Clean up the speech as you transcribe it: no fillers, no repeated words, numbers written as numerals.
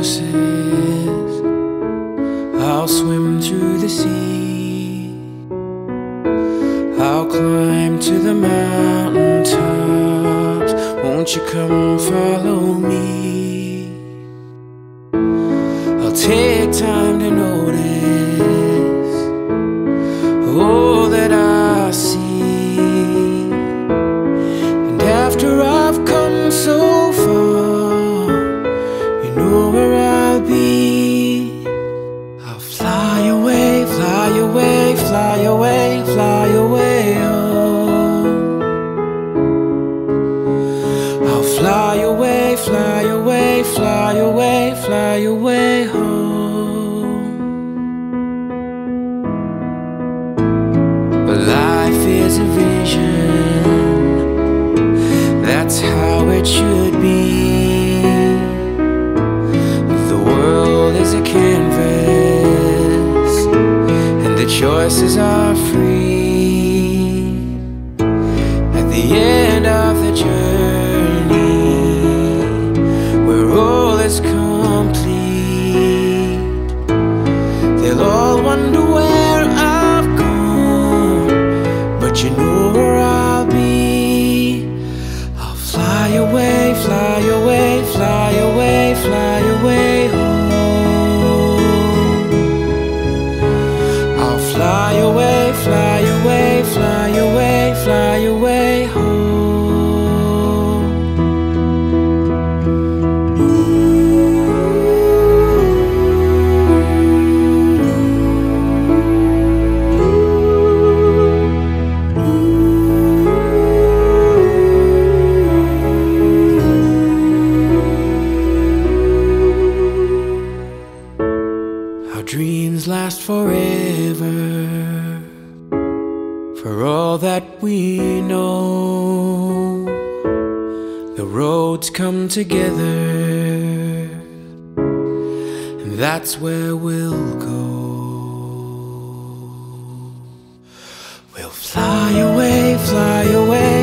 horses, I'll swim through the sea, I'll climb to the mountain tops. Won't you come follow me? I'll take time to notice all that I see, and after I've come so far, you know where I'll be. I'll fly away, fly away, fly away, fly away home. I'll fly away, fly away, fly away, fly away home. But life is a vision, that's how it should be. The world is a canvas, and the choices are free. At the end of the journey, where all is complete, they'll all wonder where I've gone, but you know where I'll be. I'll fly away, fly away, fly away, fly away home. I'll fly away, fly away, fly away, fly away home. Our dreams last forever, for all that we know. The roads come together, and that's where we'll go. We'll fly away, fly away,